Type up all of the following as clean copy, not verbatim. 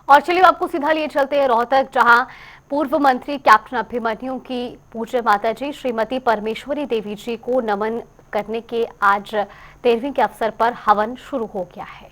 और चलिए आपको सीधा लिए चलते हैं रोहतक, जहां पूर्व मंत्री कैप्टन अभिमन्यु की पूज्य माताजी श्रीमती परमेश्वरी देवी जी को नमन करने के आज 13वीं के अवसर पर हवन शुरू हो गया है।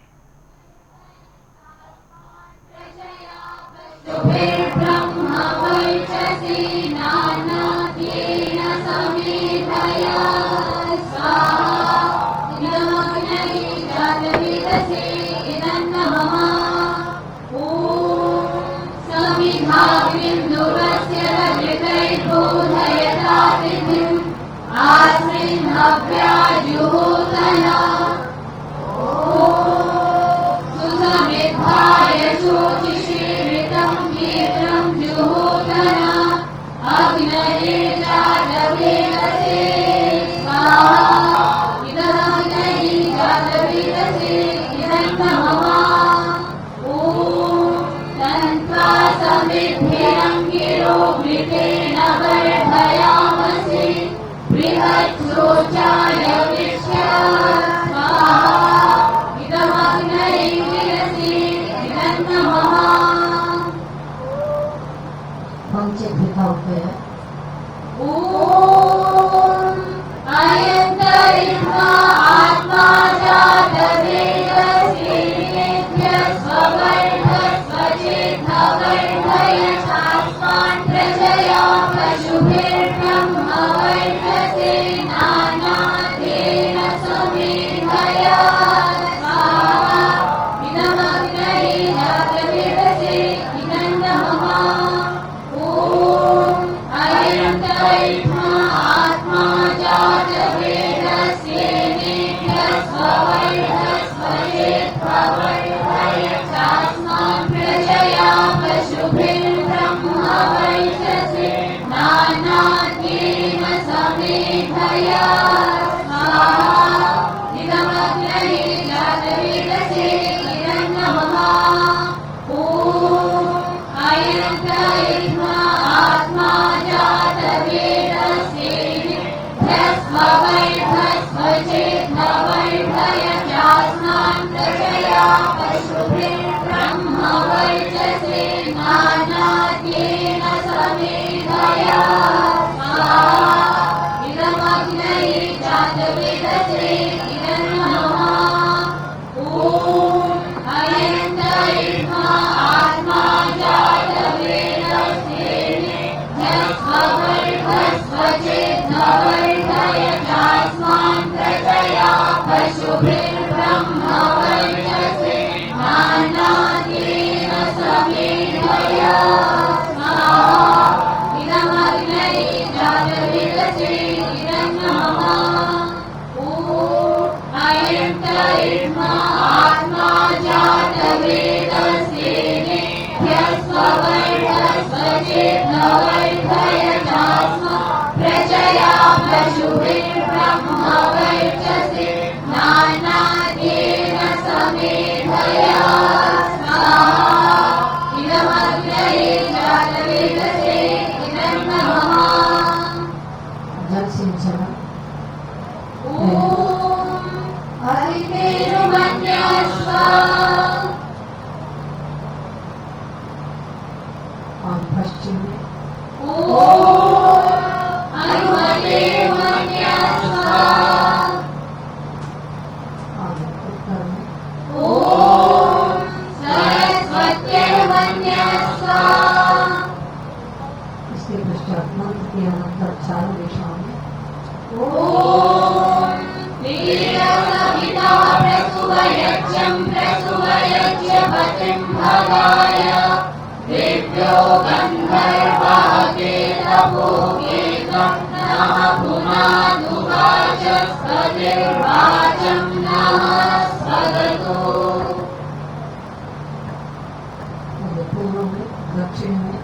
दक्षिण में,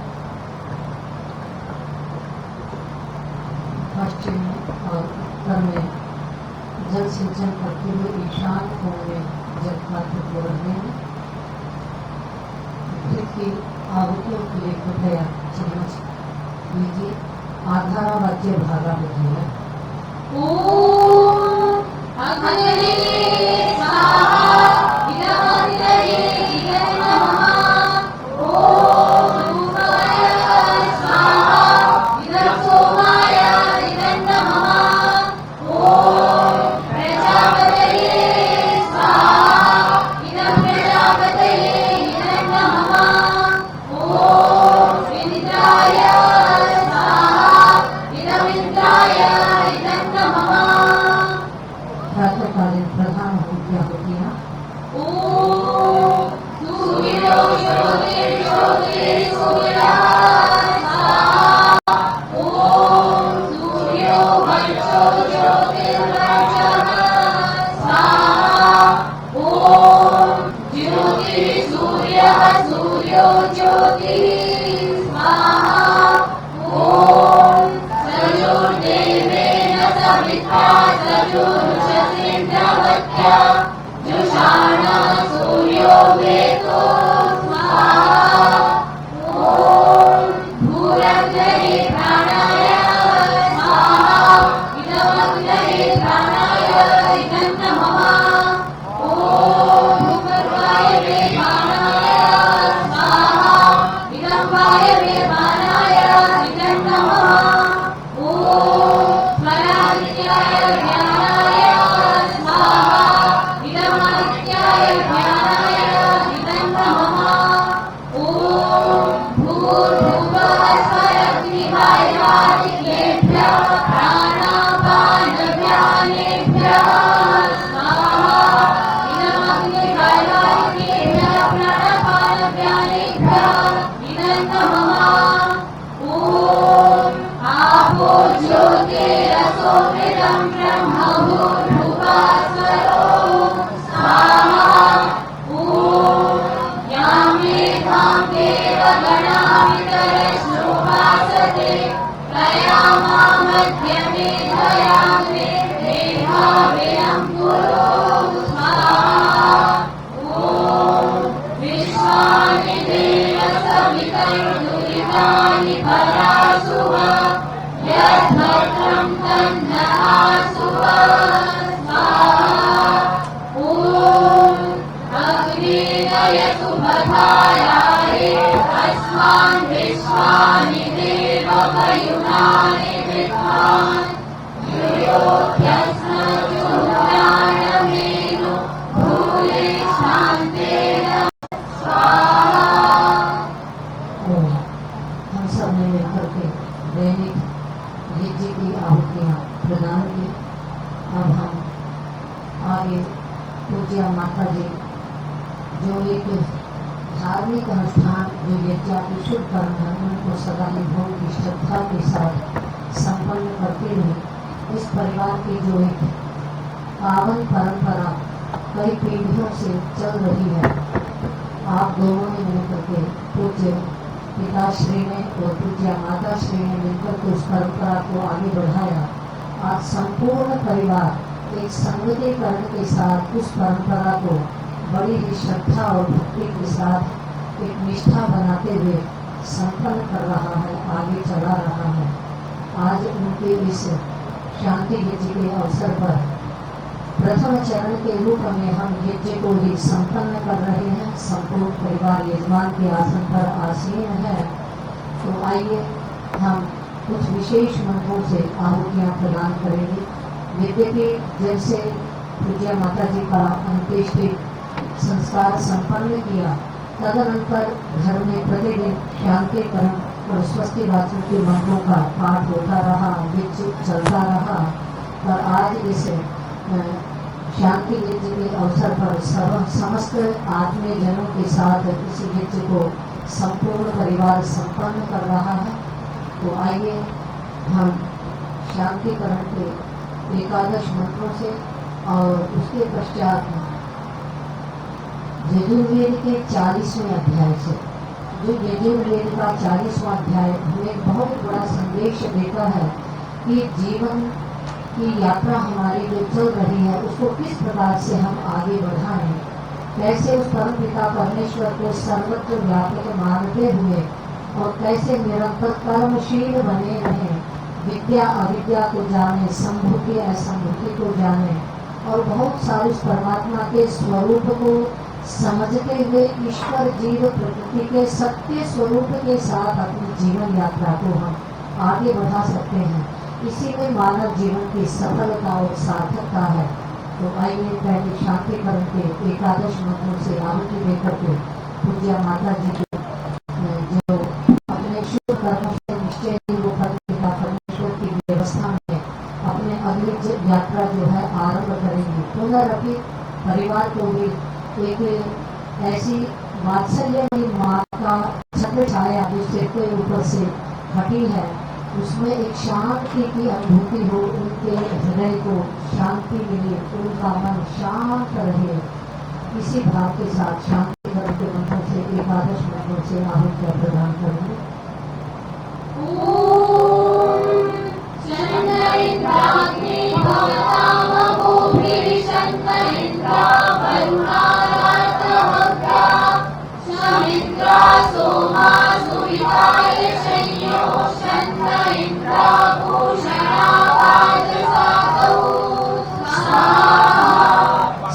पश्चिम में और उत्तर में जल सिंचन करते हुए ईशान कोण में जल पात्र को रखने की आहुतियों के लिए कृपया चम्मच लीजिए। आधारा वाद्य भागा होती है। हम सब ने मिलकर के दैनिक यज्ञ की आहुतियाँ प्रदान की। अब हम आगे पूज्य माता जी जो एक धार्मिक अनुष्ठान जो यज्ञ की शुभ कर्म है उनको सदा ही बहुत ही श्रद्धा के साथ संपन्न करते हुए इस परिवार की जो एक पावन परंपरा कई पीढ़ियों से चल रही है, आप दोनों ने मिलकर के पूज्य पिताश्री ने और पूज्य माताश्री ने मिलकर के उस परंपरा को आगे बढ़ाया। आज संपूर्ण परिवार एक संगतिकरण के साथ उस परंपरा को बड़ी ही श्रद्धा और भक्ति के साथ एक निष्ठा बनाते हुए संपन्न कर रहा है, आगे चला रहा है। आज उनके इस शांति यज्ञ के अवसर पर प्रथम चरण के रूप में हम यज्ञ को ही संपन्न कर रहे हैं। संपूर्ण परिवार यजमान के आसन पर आसीन है। तो आइए हम कुछ विशेष मंत्रों से आहुतियाँ प्रदान करेंगे। यद्यपि जैसे पूज्य माता जी का अंत्येष्टि संस्कार संपन्न किया, तदनंतर घर में प्रतिदिन शांतिकरण और स्वस्ति वाचन के मंत्रों का पाठ होता रहा, यज्ञ चलता रहा। पर आज इस शांति यज्ञ के अवसर पर समस्त आत्मीयजनों के साथ इस यज्ञ को संपूर्ण परिवार संपन्न कर रहा है। तो आइए हम शांतिकरण के एकादश मंत्रों से और उसके पश्चात यजुर्वेद के 40वें अध्याय से, जो यजुर्वेद का 40वां अध्याय हमें बहुत बड़ा संदेश देता है कि जीवन की यात्रा हमारी जो चल रही है उसको किस प्रकार से हम आगे बढ़ाएं, कैसे उस परम पिता परमेश्वर को सर्वत्र व्यापक मानते हुए और कैसे निरंतर कर्मशील बने रहें, विद्या अविद्या को जाने, संभूति असंभूति को जाने और बहुत सारे उस परमात्मा के स्वरूप को समझते हुए ईश्वर जीव प्रकृति के सत्य स्वरूप के साथ अपनी जीवन यात्रा को हम आगे बढ़ा सकते हैं। इसी में मानव जीवन की सफलता और सार्थकता है। तो आइए पहले शांतिकरण के एकादश मंत्रों से आहुति देकर के पूज्य माता जी को जो अपने शुभ कर्मों से निश्चय वो परमेश्वर की व्यवस्था में अपने अगली यात्रा जो है आरंभ करेंगे। पुनरअपि परिवार को भी एक ऐसी वात्सल्य माँ का छत्र छाया जो सिर के ऊपर से हटी है, उसमें एक शांति की अनुभूति हो, उनके हृदय को शांति मिले, उनका मन शांत रहे। इसी भाव के साथ शांतिकरण के मंत्र से एकादश मंत्रों से आहुति प्रदान करेंगे।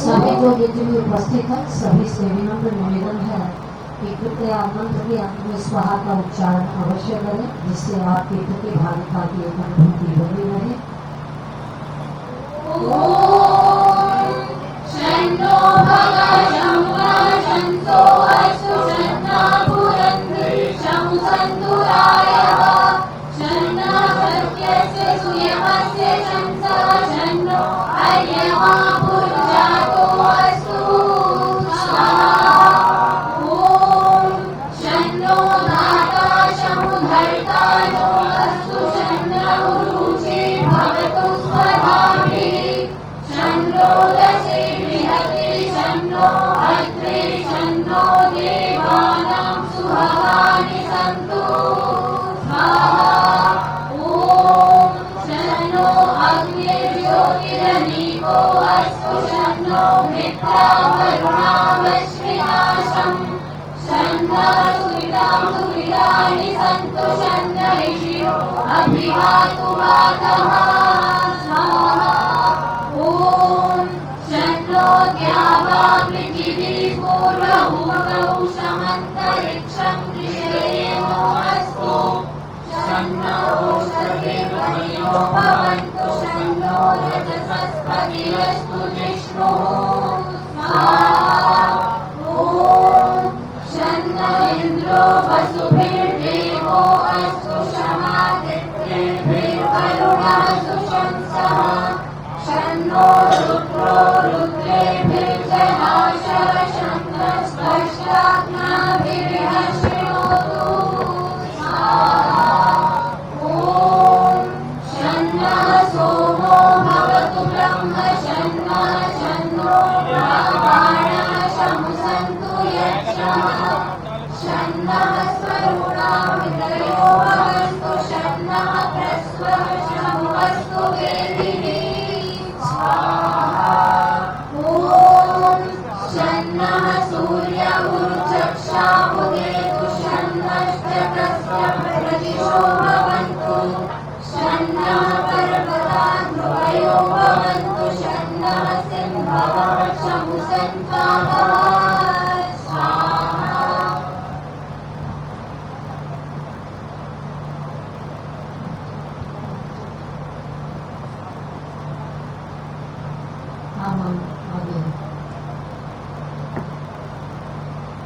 सभी जो यज्ञ में उपस्थित है सभी से विनम्र निवेदन है कि कृपया मंत्र के अंत में स्वाहा का उच्चारण अवश्य करें, जिससे आपकी प्रतिभागिता की एक अनुभूति बनी रहे।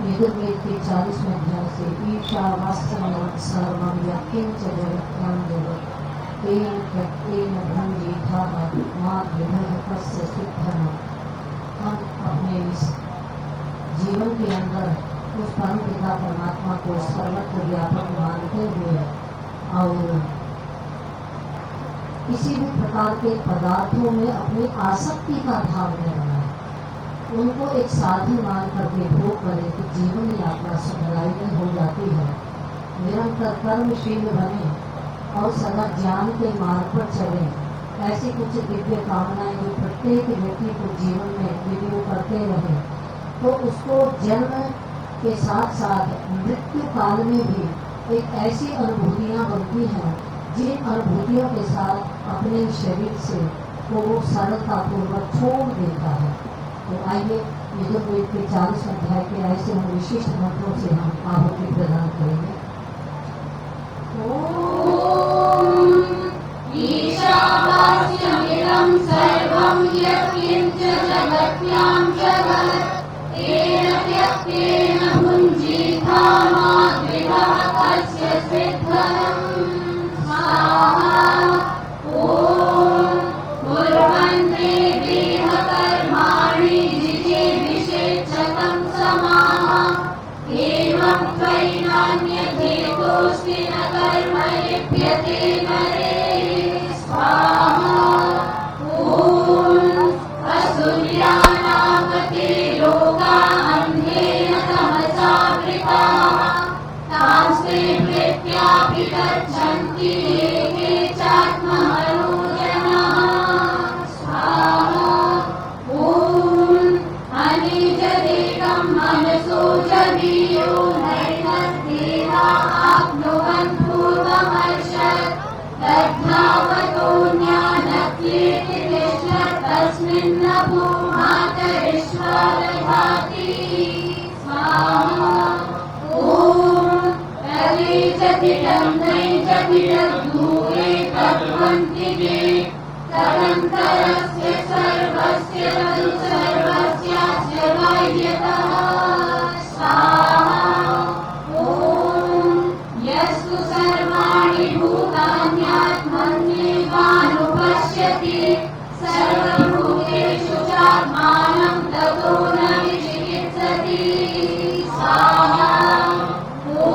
यजुर्वेद के 40वें अध्याय से ईर्षा वात्सल्यं सर्वं यत्किंच जगत्यां जगत् तेन त्यक्तेन भुञ्जीथाः माद्विधः तस्य सिद्धम्। हम अपने इस जीवन के अंदर उस परम पिता परमात्मा को सर्वत्र व्यापक मानते हुए और किसी भी प्रकार के पदार्थों में अपनी आसक्ति का भाव न बनाए, उनको एक साधन मान करके भोग करें तो जीवन यात्रा सुखदायी हो जाती है। निरंतर कर्मशील बने और सदा ज्ञान के मार्ग पर चले। ऐसी कुछ दिव्य कामनाएं जो प्रत्येक व्यक्ति को जीवन में यदि वो करते रहे तो उसको जन्म के साथ साथ मृत्यु काल में भी एक ऐसी अनुभूतियाँ बनती हैं जिन अनुभूतियों के साथ अपने शरीर से वो सरलतापूर्वक छोड़ देता है। तो आइए यजुर्वेद के 40 अध्याय के ऐसे हम विशिष्ट मंत्रों से हम आहुति प्रदान करेंगे। ईशावास्यमिदं सर्वं यत्किंच जगत्यां जगत् तेन त्यक्तेन भुञ्जीथा माद्विधः तस्य सिद्धम्। स्वाहा। ॐ कुर्वन्ते देहकर्माणि जिजीविषेच्छतं समाः एवं त्वयि नान्यथेतोऽस्ति न कर्म लिप्यते नरे। स्वाहा। ॐ असुर्यानामते लोका अन्धेन तमसा वृता गच्छन्ति ये चात्मनो जनाः स्वाहा ॐ अनिजदेकं मनसो जवीयो नैनस्तेवा आप्नुवन् पूर्वमर्षत् तद्धावतो ज्ञानक्लेति तिष्ठत् तस्मिन्नभो मातरिश्वा दधाति स्वाहा ॐ तदेजतिदं नैजतिदूरे तद्वन्तिके तदन्तरस्य सर्वस्य तदु सर्वस्यास्य बाह्यतः स्वाहा ॐ यस्तु सर्वाणि भूतान्यात्मन्येवानुपश्यति सर्वभूतेषु चात्मानं ततो न विचिकित्सति स्वाहा ॐ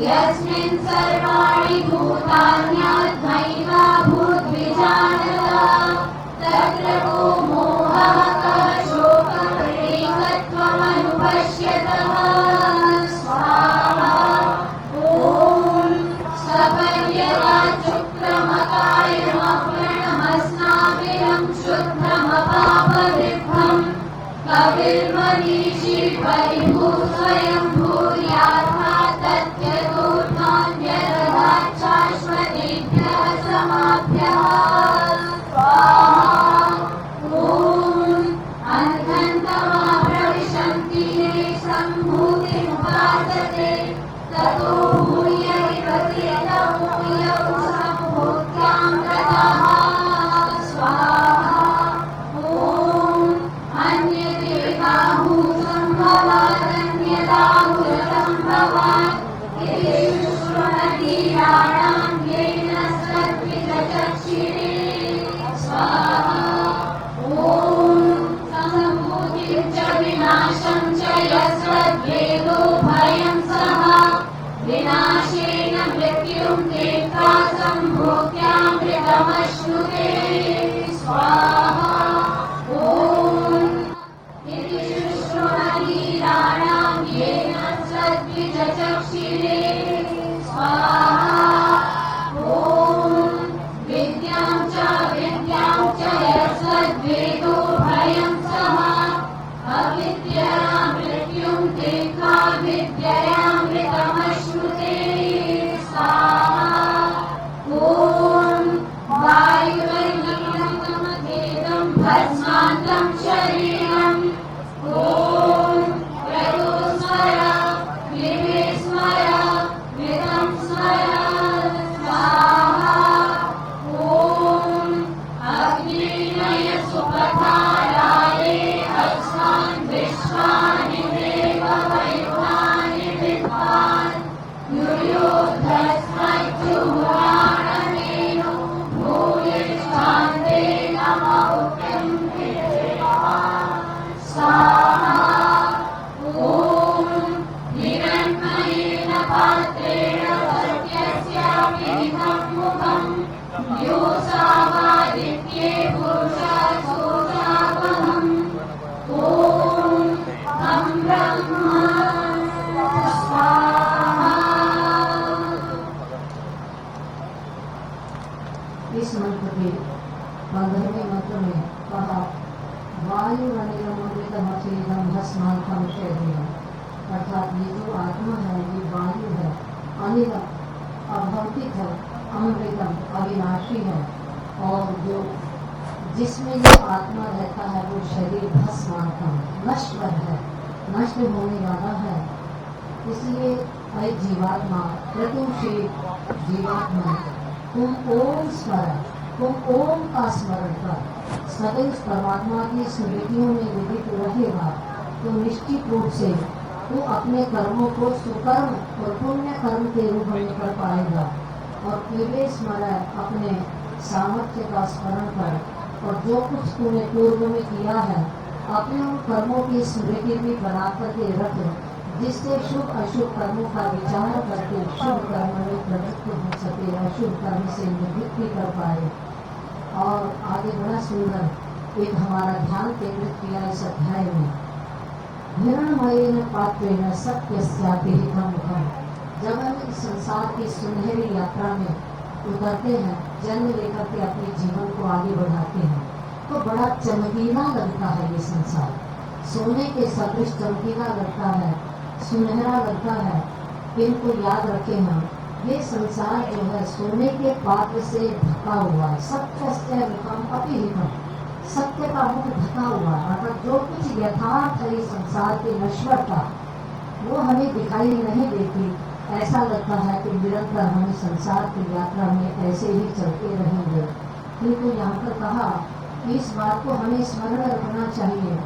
यस्मिन् सर्वाणि भूतान्यात्मैवाभूद्विजानता तत्र को मोहः कः शोकप्रतीकत्वमनुपश्यतः स्वाहा ॐ सपर्यगाच्युक्रमकायमप्रणमस्नाभिरं शुद्धमपापविद्धं कविर्मनीषी परिभू स्वयं भूर्याथा तत्यतोऽन्यदधाच्छाश्वतेभ्यः समाभ्यः स्वाहा ॐ अन्धन्तमा प्रविशन्ति ये सम्भूतिमुपासते ततो भूय विपतितमूयौ सम्भूत्यां गतः स्वाहा ॐ अन्यदेवाहुसम्भवादन्यदाहुरसम्भवात् येषु शृणुतीराणां येन सद्विजचक्षिरे स्वाहा ॐ सम्भूतिं च विनाशं च यस्वद्वेदो भयं सः विनाशेन मृत्युं तीर्था सम्भूत्यामृतमश्नुते स्वाहा ॐ इति शृणुतीराणां येन सद्विजचक्षिरे स्वाहा ॐ विद्यां च यस्वद्वेदो भयं सः अविद्यया मृत्युं तीर्था विद्ययामृतमश्नुते स्वाहा ॐ वायुर्नियमितं भस्मान्तं शरीरम् ॐ प्रतो स्मर विवे स्मर विदं स्मर स्वाहा ॐ अग्निनय सुपथाराये अस्मान् विश्वानि देव वैभवानि विद्वान् युयोधस्मज्जुहुराणमेनो भूयिष्ठान्ते नमोऽप्यं विद्वान् स्वाहा ॐ हिरण्मयेन पात्रेण सत्यस्यापीठं मुखं योऽसावादित्ये पुरुषसोऽसावहम् ॐ तं ब्रह्मा स्वाहा। इस मंत्र के 15वें मंत्र में कहा वायुरनियमितमचेदं भस्मान्तं शरीरम्, अर्थात ये जो आत्मा है ये वायु है, अनिल अभौतिक है, अमृतम अविनाशी है, और जो जिसमें ये आत्मा रहता है वो शरीर भस्मान्तं नश्वर है, नष्ट होने वाला है। इसलिए अरे जीवात्मा क्रतुषी जीवात्मा तुम ओम स्मरण, तुम ओम का स्मरण कर सदैव परमात्मा की स्मृतियों में विदित रहेगा तो निश्चित रूप से तू अपने कर्मों को सुकर्म और पुण्य कर्म के रूप में कर पाएगा। और केवल स्मरण अपने सामर्थ्य का स्मरण कर और जो कुछ तूने पूर्व में किया है अपने उन कर्मों की स्मृति भी बना करके रख, जिससे शुभ अशुभ कर्मों का विचार करके शुभ कर्म में प्रवृत्त हो सके, अशुभ कर्म से निवृत्ति कर पाए। और आगे बड़ा सुंदर एक हमारा ध्यान केंद्रित किया इस अध्याय में, हिरण्मयेन पात्रेण सत्यस्यापि मुखम्, जब हम इस संसार की सुनहरी यात्रा में उतरते हैं, जन्म लेकर के अपने जीवन को आगे बढ़ाते हैं, तो बड़ा चमकीला लगता है ये संसार, सोने के सदृश चमकीला लगता है, सुनहरा लगता है। इनको याद रखें हम, ये संसार जो है सोने के पात्र से ढका हुआ है। सत्य मुखम अपिहितम, सत्य का मुख ढका हुआ है, अर्थात जो कुछ यथार्थ है इस संसार की नश्वरता वो हमें दिखाई नहीं देती। ऐसा लगता है कि निरंतर हम संसार की यात्रा में ऐसे ही चलते रहेंगे। किंतु यहाँ पर कहा कि इस बात को हमें स्मरण रखना चाहिए,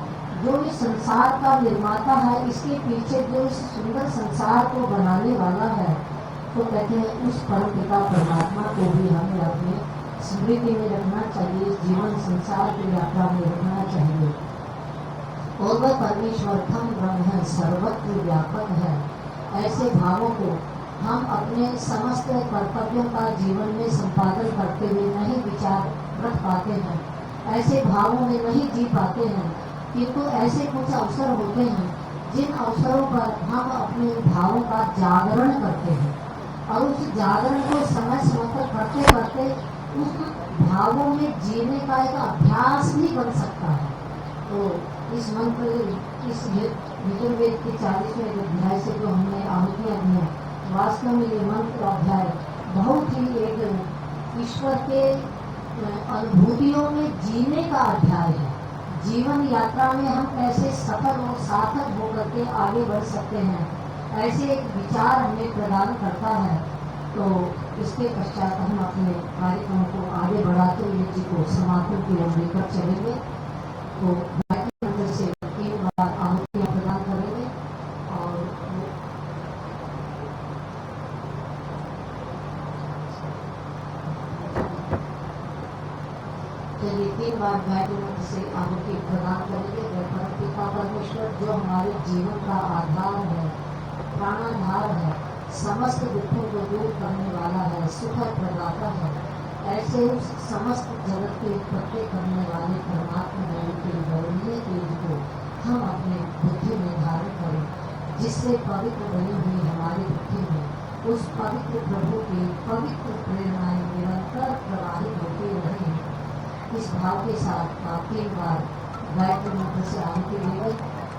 जो इस संसार का निर्माता है, इसके पीछे जो इस सुंदर संसार को बनाने वाला है, तो कहते हैं उस परम पिता परमात्मा को भी हमें अपने स्मृति में रखना चाहिए, इस जीवन संसार की यात्रा में रखना चाहिए। और वह परमेश्वर हम ब्रह्म है, सर्वत्र व्यापक है। ऐसे भावों को हम अपने समस्त कर्तव्यों का जीवन में संपादन करते हुए नहीं विचार रख पाते हैं, ऐसे भावों में नहीं जी पाते हैं। किंतु ऐसे कुछ अवसर होते हैं जिन अवसरों पर हम अपने भावों का जागरण करते हैं, और उस जागरण को समय समय करते करते उस भावों में जीने का एक अभ्यास भी बन सकता है। तो इस मंत्र, इस यजुर्वेद के 40वें अध्याय से जो हमने आहुतियाँ दी हैं, वास्तव में ये मंत्र अध्याय बहुत ही एक ईश्वर के अनुभूतियों में जीने का अध्याय है। जीवन यात्रा में हम कैसे सफल और सार्थक होकर के आगे बढ़ सकते हैं, ऐसे एक विचार हमें प्रदान करता है। तो इसके पश्चात हम अपने कार्यक्रम को आगे बढ़ाते हुए जी को समापन की ओर लेकर चलेंगे। तो अंदर से 3 बार आहुतियाँ प्रदान करेंगे और चलिए 3 बार गायत्री मंत्र से आहुति प्रदान करेंगे। परम पिता परमेश्वर जो हमारे जीवन का आधार है, प्राणाधार है, समस्त दुखों को दूर करने वाला है, सुख प्रदाता है, ऐसे उस समस्त जगत की उत्पत्ति करने वाले परमात्मा देव के गौरवीय तेज को हम अपने बुद्धि में धारण करें, जिससे पवित्र बनी हुई हमारी बुद्धि में उस पवित्र प्रभु की पवित्र प्रेरणाएं निरंतर प्रवाहित होती रहें। इस भाव के साथ आप 3 बार गायत्री मंत्र से आहुति देंगे।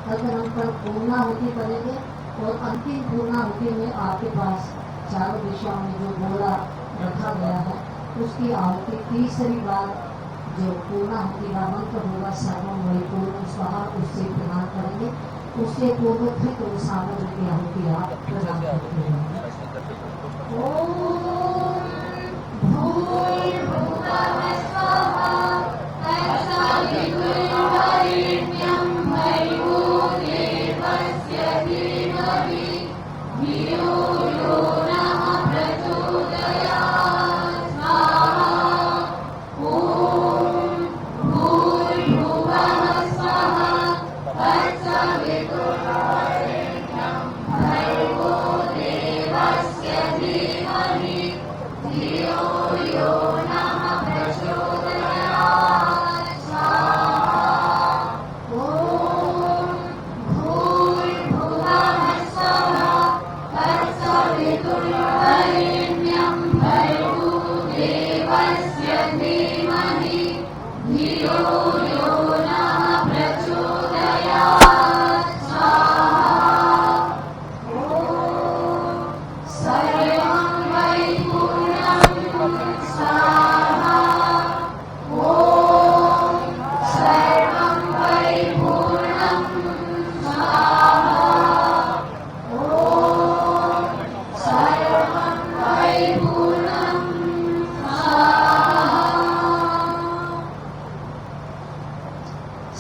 तदनंतर पूर्णाहुति करेंगे और अंतिम पूर्णाहुति में आपके पास चारों दिशाओं में जो गोला रखा गया है उसकी आहुति तीसरी बार जो पूर्णाहुति का मंत्र होगा सर्वम वही पूर्ण स्वाहा, उससे प्रदान करेंगे। उससे पूर्व फिर तो सामग्री की आहुति आप प्रदान करते हैं।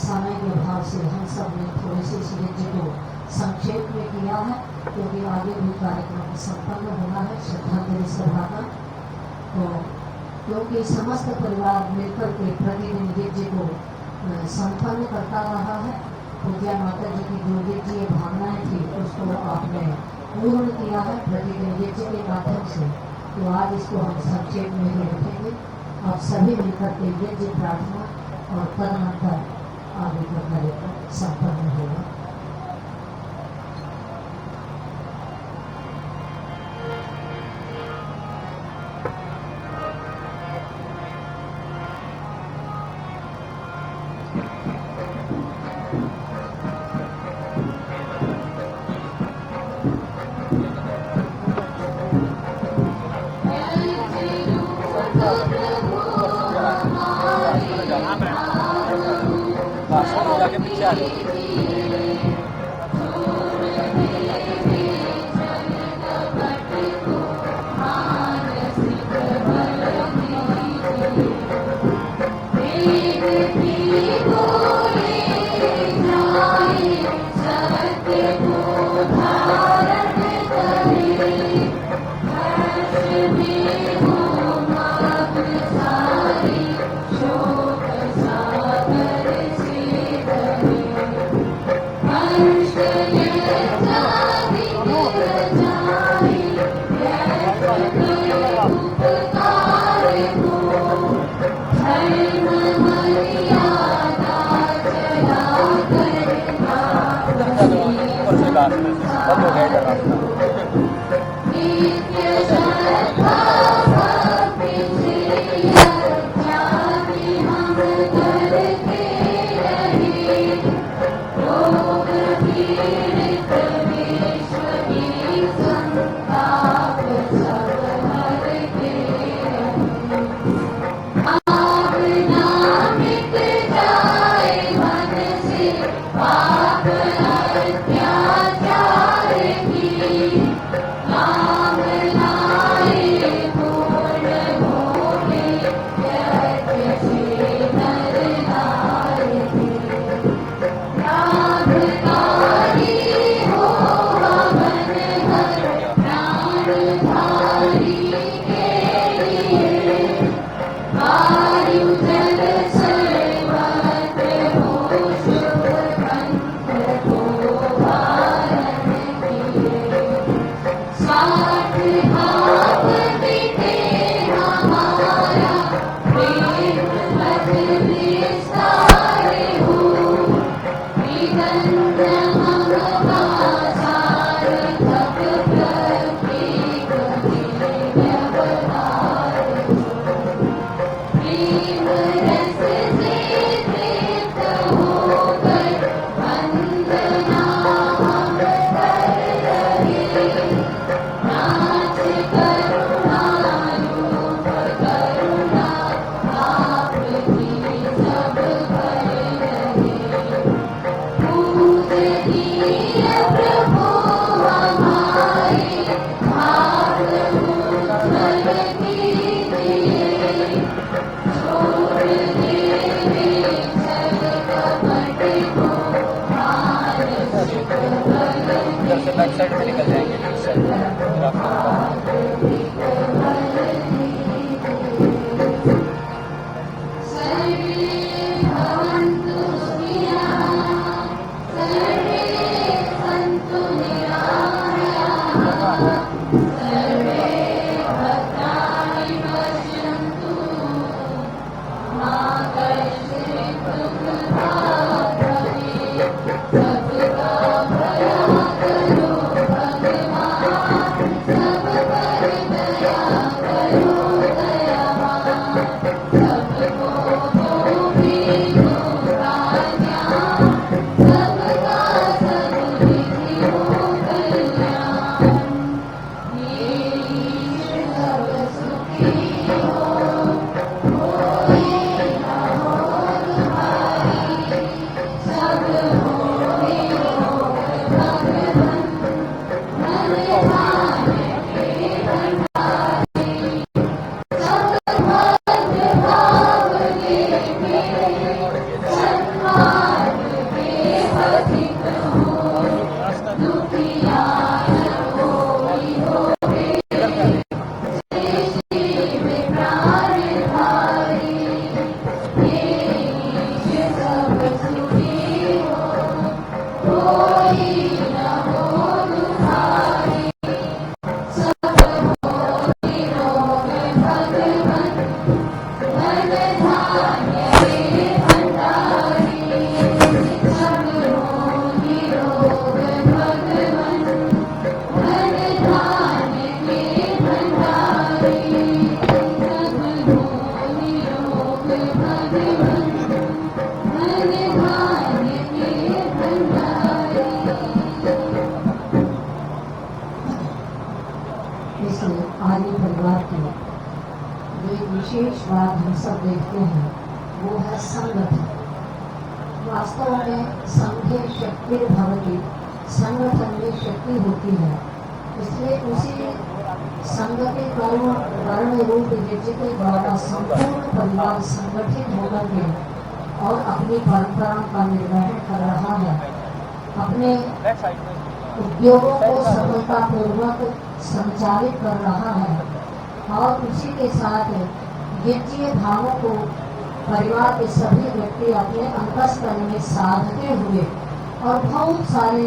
समय के अभाव से हम सब ने थोड़े से इस यज्ञ को संक्षेप में किया है, क्योंकि आगे भी कार्यक्रम संपन्न होना है श्रद्धांजलि सभा का। तो क्योंकि समस्त परिवार मिलकर के प्रतिदिन यज्ञ को संपन्न करता रहा है, पूज्या माता जी की जो यज्ञ भावनाएं थी उसको आपने पूर्ण किया है प्रतिदिन यज्ञ के माध्यम से। तो आज इसको हम संक्षेप में ही रखेंगे। आप सभी मिलकर के यज्ञ प्रार्थना और तदनंतर आगे का कार्यक्रम संपन्न होगा। बैक साइड में निकल जाएंगे, लेफ्ट साइड। आर्य परिवार की जो एक विशेष बात हम सब देखते हैं वो है संगत। वास्तव में संघे शक्ति भवती, संगठन में शक्ति होती है। इसलिए उसी संघ के कर्म वर्ण रूप यज्ञ के द्वारा संपूर्ण परिवार संगठित होकर के और अपनी परंपरा का निर्वहन कर रहा है, अपने उद्योगों को सफलतापूर्वक संचालित कर रहा है और उसी के साथ यज्ञीय भावों को परिवार के सभी व्यक्ति अपने अंतःकरण में साधते हुए और बहुत सारे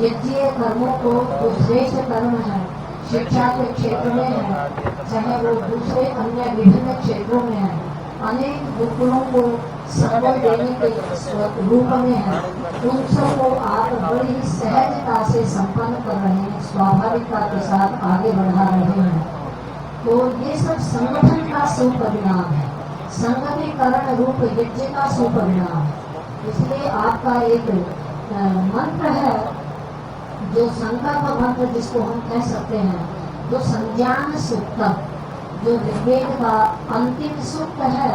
यज्ञीय कर्मों को जो श्रेष्ठ कर्म है, शिक्षा के क्षेत्र में है, चाहे वो दूसरे अन्य विभिन्न क्षेत्रों में है, अनेक गुरुकुलों को संबल देने के रूप में है, उन सबको आप बड़ी ही सहजता से संपन्न कर रहे हैं, स्वाभाविकता के साथ आगे बढ़ा रहे हैं। तो ये सब संगठन का सुपरिणाम है, संगठीकरण रूप यज्ञ का सुपरिणाम है। इसलिए आपका एक मंत्र है जो संकल्प मंत्र, जिसको हम कह सकते हैं, जो संज्ञान सूक्त, जो ऋग्वेद का अंतिम सूक्त है।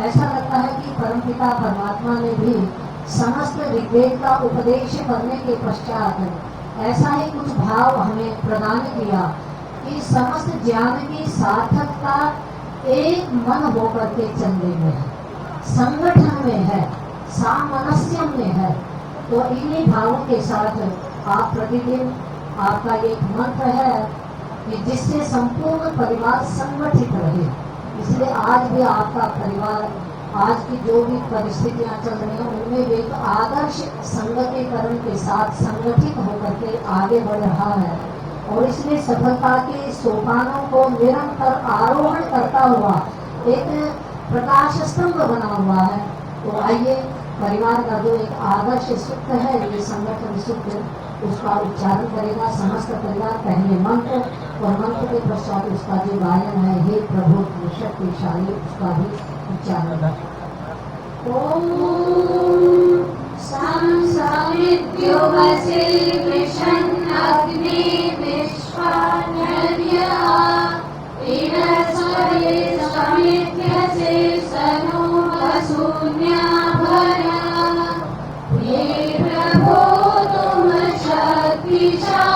ऐसा लगता है कि परमपिता परमात्मा ने भी समस्त ऋग्वेद का उपदेश करने के पश्चात ऐसा ही कुछ भाव हमें प्रदान किया कि समस्त ज्ञान की सार्थकता एक मन होकर के चलने में है, संगठन में है, सामनस्य में है। तो इन्हीं भावों के साथ आप प्रतिदिन, आपका एक मंत्र है कि जिससे संपूर्ण परिवार संगठित रहे। इसलिए आज भी आपका परिवार, आज की जो भी परिस्थितियां चल रही हैं, उनमें भी एक आदर्श संगठीकरण के साथ संगठित होकर के आगे बढ़ रहा है और इसमें सफलता के सोपानों को निरंतर आरोहण करता हुआ एक प्रकाश स्तंभ बना हुआ है। तो आइए, परिवार का जो एक आदर्श सूत्र है, ये संगठन सूत्र, उसका उच्चारण करेगा समस्त परिवार। पहले मंत्र और मंत्र के पश्चात उसका जो गायन है, हे प्रभु शक्तिशाली, उसका भी उच्चारण है। ओम संसमित्यो वसे कृष्ण अग्नि विश्वान्यर्य इनस्वरे समित्यसे सनो वसून्या भरा। हे प्रभो तुम शक्तिशाली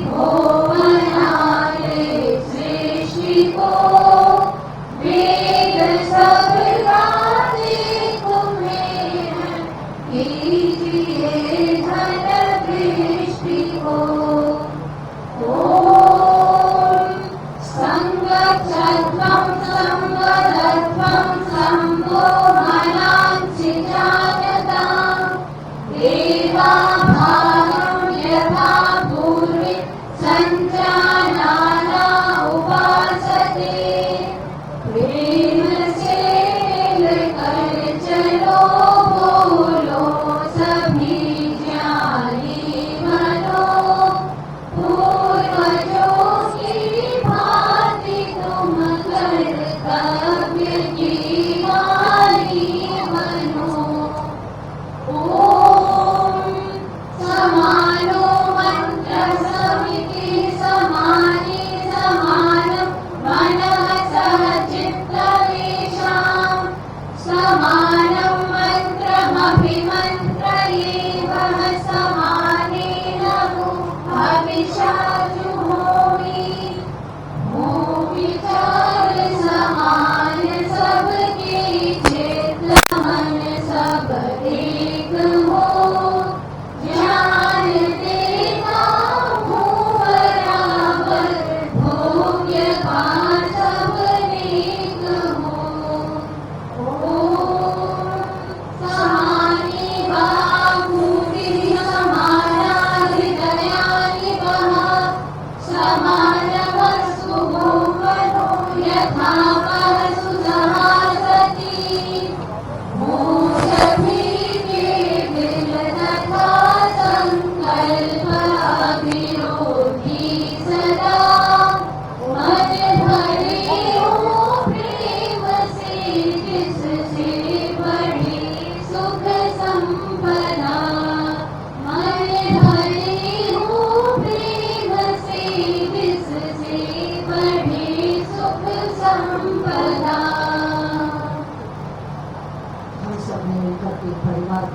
हो, बनाए सृष्टि को, वेद सब गाते तुम्हें, कीजिए धन दृष्टि को।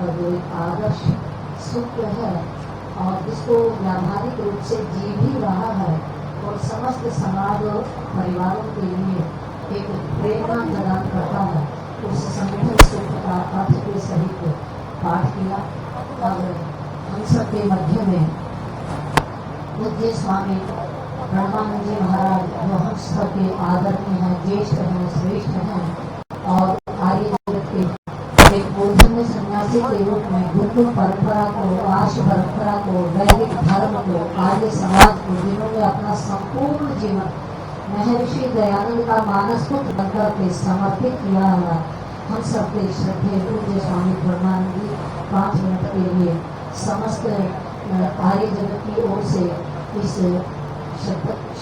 का जो एक आदर्श सूत्र है और जिसको व्यावहारिक रूप से जी भी रहा है और समस्त समाज और परिवारों के लिए एक प्रेरणा प्रदान करता है, उस संगठन सूत्र का अर्थ के सहित पाठ किया। और हम सबके मध्य में पूज्य स्वामी ब्रह्मानंद जी महाराज जो हम सबके आदरणीय हैं, ज्येष्ठ हैं, श्रेष्ठ हैं और आर्य जगत के एक मूर्धन्य सन्यासी के रूप में गुरु परंपरा को, आर्ष परंपरा को, वैदिक धर्म को, आर्य समाज को, जिन्होंने अपना संपूर्ण जीवन महर्षि दयानंद का मानस पुत्र बनकर के समर्पित किया है। हम सबके श्रद्धेय पूज्य स्वामी ब्रह्मानंद जी 5 मिनट के लिए समस्त आर्य जगत की ओर से इस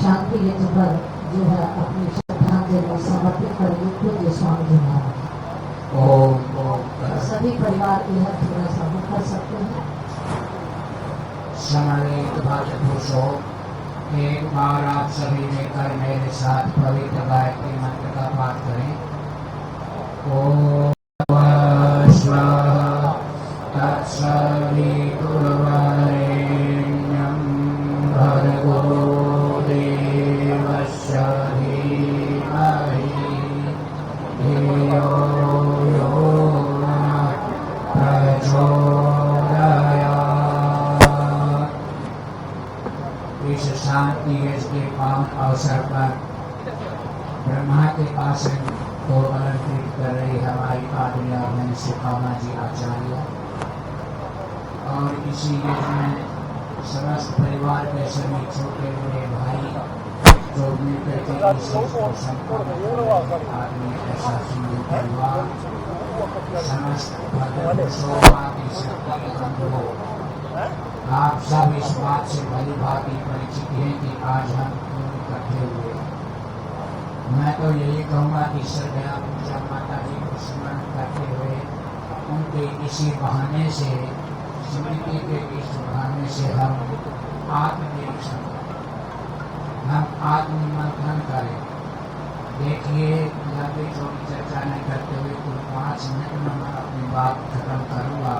शांति यज्ञ पर जो है अपनी श्रद्धांजलि समर्पित करेंगे पूज्य स्वामी जी महाराज। ओम सभी परिवार यह थोड़ा सा कर सकते हैं। सम्मानित भाषा पुरुषों, एक बार आप सभी मिलकर मेरे साथ पवित्र गायत्री मंत्र का पाठ करें। ओम स्वाहा तत्सवितुर्वरेण्यं भर्गो देवस्य धीमहि धियो यो नः प्रचोदयात्। इस शांति के पावन अवसर पर ब्रह्मा के आसन को अलंकृत कर रही हमारी आदरणीय बहन सुकामा जी आचार्य और इसी यज्ञ में समस्त परिवार के सभी छोटे बड़े भाई जो मिलकर के इस चीज को संपन्न आदमी ऐसा सिंधु परिवार समस्त भद्रपुरुषों की शक्ति के बंधुओं, आप सब इस बात से भली भांति परिचित हैं कि आज हम क्यों इकट्ठे हुए। मैं तो यही कहूँगा कि श्रद्धा पूजा माता जी को स्मरण करते हुए उनके इसी बहाने से, स्मृति के इस बहाने से हम आत्मनिरीक्षण करें, हम आत्ममंथन करें। देखिए, लंबी चौड़ी चर्चा नहीं करते हुए कुल 5 मिनट में मैं अपनी बात खत्म करूँगा।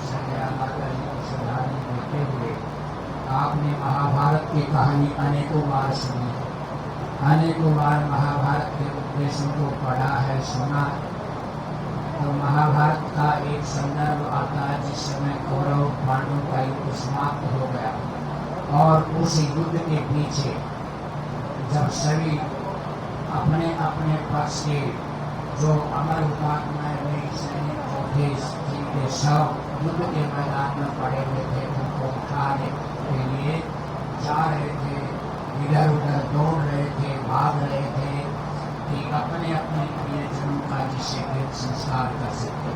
श्रद्धा माता जी को श्रद्धांजलि देते हुए आपने महाभारत की कहानी अनेकों बार सुनी है, अनेकों बार महाभारत के उपदेशों को पढ़ा है, सुना है। तो महाभारत का एक संदर्भ आता है जिस समय कौरव पांडवों का युद्ध समाप्त हो गया और उस युद्ध के पीछे जब सभी अपने अपने पक्ष के जो अमर हुतात्मा सैनिक जो थे जिनके शव युद्ध के मैदान में पड़े हुए थे, उनको उठाने के लिए जा रहे थे, इधर उधर दौड़ रहे थे, भाग रहे थे कि अपने अपने प्रियजनों का जिससे वे संस्कार कर सके।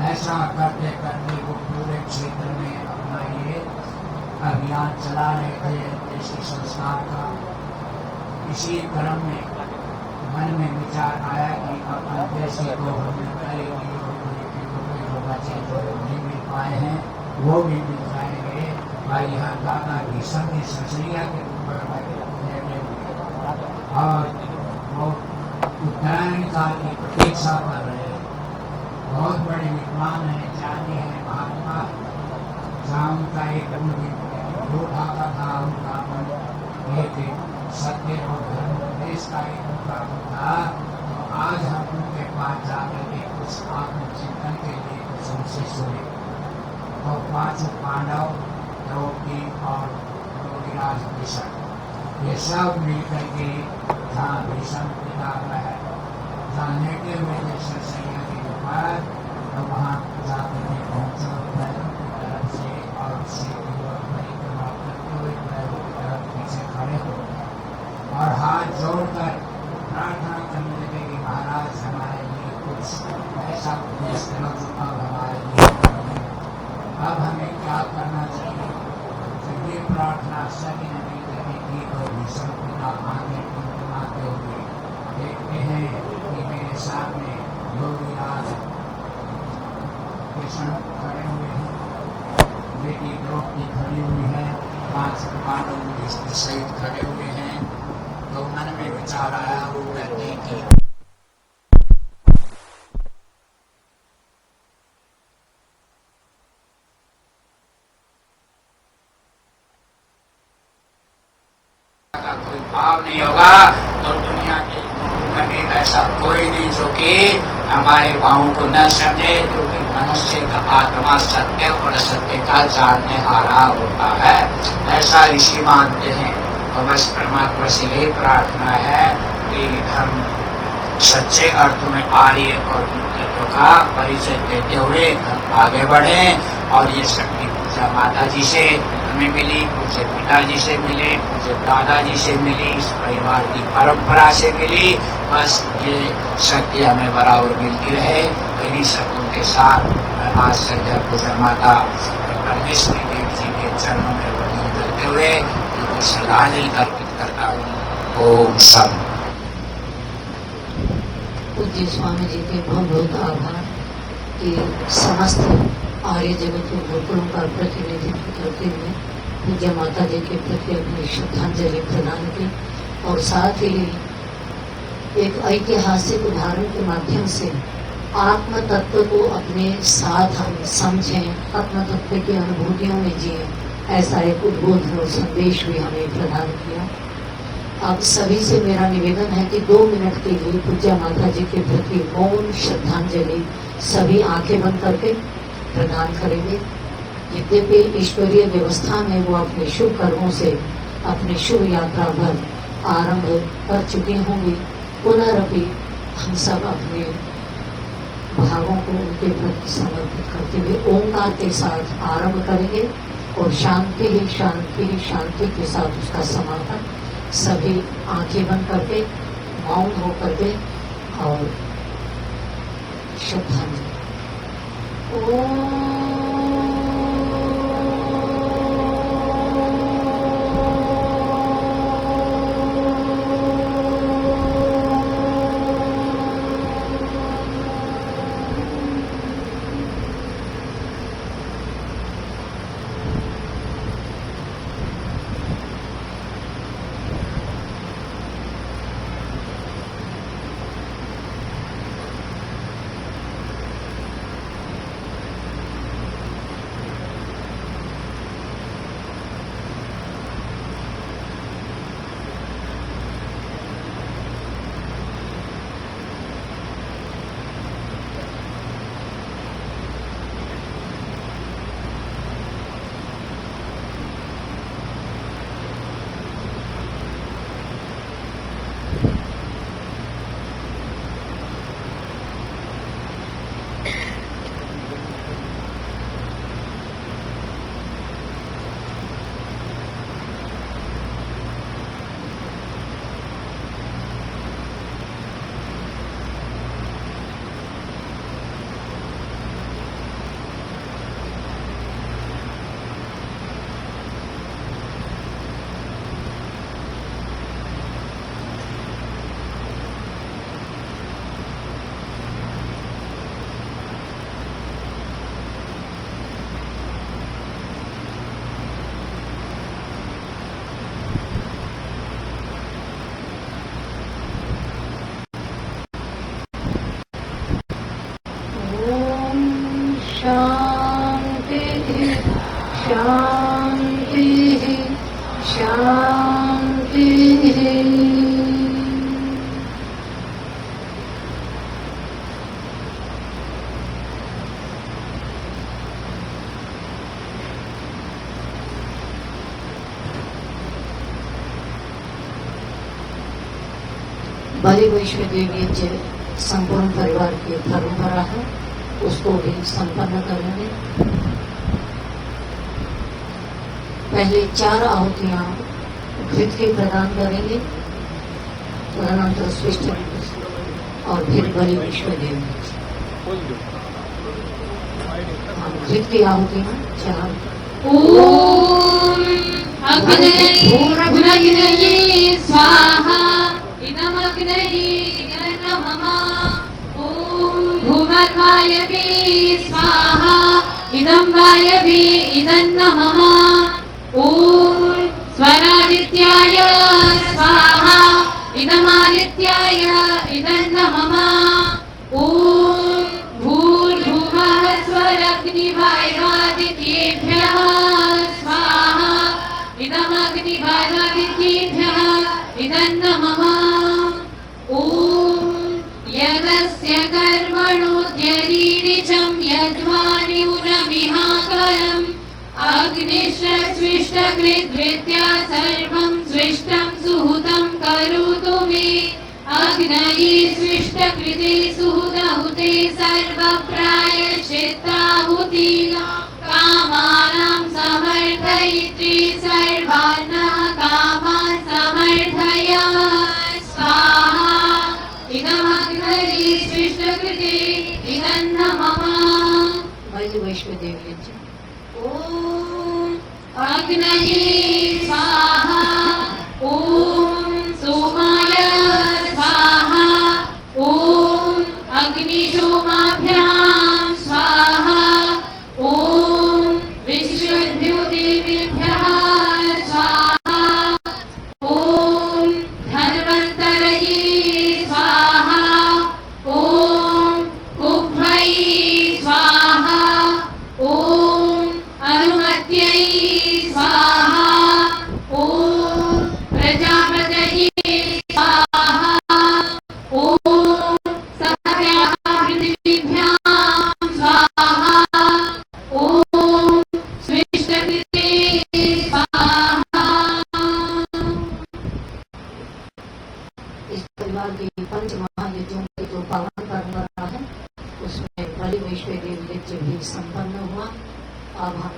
ऐसा करते करते वो पूरे क्षेत्र में अपना ये अभियान चला रहे थे देशी संस्कार का। इसी क्रम में मन में विचार आया कि अब अंत्येष्टि को हमने पहले जो बच्चे जो नहीं मिल पाए हैं वो भी मिल जाएंगे। भाई यहाँ दादा भीषण की ससुरिया के ऊपर और वो उत्तरायण काल की प्रतीक्षा कर रहे हैं। बहुत बड़े विद्वान हैं, ज्ञानी हैं, महात्मा। जहाँ उनका एक आता था, उनका एक सत्य और धर्म देश का एक उनका था। तो आज हम उनके पास जाकर के कुछ आत्मचिंतन के लिए कुछ उनसे सुने। और 5 पांडव, द्रौपदी और योगीराज भीषण, ये सब मिलकर के जहाँ भीषण पिता है, जहाँ लेटे हुए थे सरसैया के ऊपर, तो वहाँ जाकर के पहुँचो पैरों की तरफ से और उससे परिक्रमा करते हुए पैरों की तरफ पीछे खड़े हो और हाथ जोड़कर प्रार्थना करने लगे कि महाराज हमारे लिए कुछ ऐसा उपदेश करो जो अब हमारे लिए अब हमें क्या करना चाहिए। तो ये प्रार्थना सभी ने मिलकर की और भीषण पिता आगे गुनगुनाते हुए देखते हैं कि मेरे सामने योगीराज भीषण खड़े हुए हैं, बेटी द्रौपदी खड़ी हुई है, 5 पांडव भीष्म सहित खड़े हुए हैं। तो मन में विचार आया, वो कहते हैं कि भाव नहीं होगा तो दुनिया के कभी ऐसा कोई नहीं जो कि हमारे भावों को न समझे, क्योंकि मनुष्य का आत्मा सत्य और असत्य का जानने हारा होता है, ऐसा ऋषि मानते हैं। और बस परमात्मा से यही प्रार्थना है कि हम सच्चे अर्थ में आर्य और तत्व का परिचय देते हुए हम आगे बढ़े। और ये शक्ति पूजा माता जी से हमें मिली, मुझे पिताजी से मिले, मुझे दादाजी से मिली, इस परिवार की परंपरा से मिली। बस ये शक्ति हमें बराबर मिलती रहे। इन्हीं शक्तियों के साथ मैं आज संध्या पूजा माता परमेश्वरी देव जी के चरणों में वंदन करते हुए उनको श्रद्धांजलि अर्पित करता हूँ। ओम सम। पूज्य स्वामी जी के बहुत बहुत आभार कि समस्त आर्य जगत के गुरुकुलों का प्रतिनिधित्व करते हुए पूज्य माता जी के प्रति अपनी श्रद्धांजलि प्रदान की और साथ ही एक ऐतिहासिक उदाहरण के माध्यम से आत्म तत्व को अपने साथ हम समझें, आत्म तत्व की अनुभूतियों में जिए, ऐसा एक उद्बोधन और संदेश भी हमें प्रदान किया। आप सभी से मेरा निवेदन है कि 2 मिनट के लिए पूज्य माता जी के प्रति मौन श्रद्धांजलि सभी आंखें बंद करके प्रदान करेंगे। यद्यपि ईश्वरीय व्यवस्था में वो अपने शुभ कर्मों से अपनी शुभ यात्रा भर आरंभ कर चुके होंगे, पुनरअपि हम सब अपने भावों को उनके प्रति समर्पित करते हुए ओंकार के साथ आरंभ करेंगे और शांति ही शांति ही शांति के साथ उसका समापन। सभी आंखें बंद करके मौन होकर के और श्रद्धांजलि। शांति शांति शांति। बलि वैष्णव देवी जी संपूर्ण परिवार की परंपरा है, उसको भी संपन्न करेंगे। पहले 4 आहुतियां घृत की प्रदान करेंगे, तदनंतर स्विष्ट और फिर बलि वैष्णव देवी। घृत की आहुतियां 4। ओम अग्नये स्वाहा इदम अग्नये नमः। ओम भूमर्वायवे स्वाहा इदं वायवे इदं नमः। ओम स्वरादित्याय स्वाहा इदमादित्याय इदं नमः। ओम भूर्भुवः स्वरग्निवायुरादित्येभ्यः स्वाहा इदम् अग्निबाधादित्येभ्यः इदं नमः। ॐ यदस्य कर्मणोऽद्यरीरिचं यद्वान्यूनमिहाकरम् अग्निश्चस्विष्टकृद्विद्या सर्वं स्विष्टं सुहृतं करोतु मे। अग्नये स्विष्टकृते सुहृदहुते सर्वप्रायश्चित्ताहुतिना कामानां समर्थयित्री सर्वान्नः कामान् समर्थय स्वाहा। इदमग्नये स्विष्टकृते इदं नमः। वैद्य वैष्णव देवी जी ॐ अग्नये स्वाहा। ॐ सोमाय स्वाहा। ॐ अग्निशोमाभ्यां स्वाहा। ॐ विश्वेभ्यो देवेभ्यः स्वाहा। ॐ धन्वन्तरये स्वाहा। ॐ कुभ्वये स्वाहा। ॐ अनुमत्यै स्वाहा। ॐ प्रजापतये स्वाहा। ॐ सत्याः पृथिवीभ्यां स्वाहा। ॐ स्विष्टकृते स्वाहा। इस परिवार के पंच महायज्ञों के जो पावन पर्व रहा है उसमें बलि वैष्णव देवी यज्ञ भी संपन्न हुआ। अब हम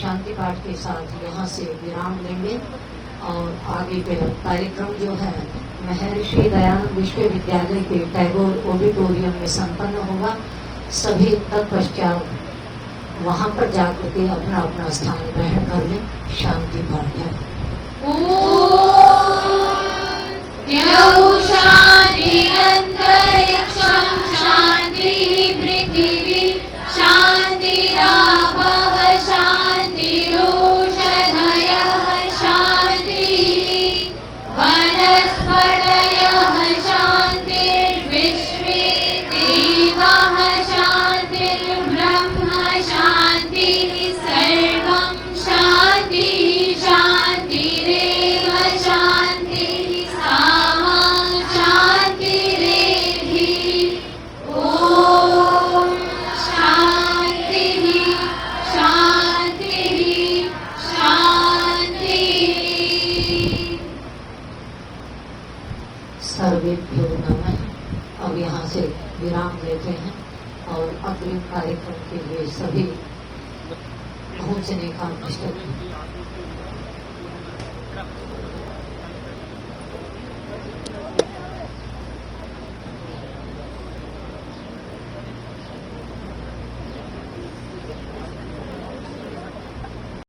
शांति पाठ के साथ यहाँ से विराम लेंगे और आगे के कार्यक्रम जो है महर्षि दयानंद विश्वविद्यालय के टैगोर ऑडिटोरियम में संपन्न होगा। सभी तत्पश्चात वहाँ पर जाकर के अपना अपना स्थान ग्रहण कर लें। शांति पाठ है। शान्ति अन्तरिक्षं शान्तिः पृथिवी शान्तिरापः शान्तिरोषधयः शान्तिः वनस्पतयः शान्तिर्विश्वे देवाः शान्तिर्ब्रह्म शान्तिः सर्वं शान्तिः शान्तिरेव शान्तिः सामा शान्तिरेधि। ॐ शान्तिः शान्तिः शान्तिः। सर्वेभ्यो नमः। अब यहाँ से विराम लेते हैं और अग्रिम कार्यक्रम के लिए सभी पहुँचने का निश्चय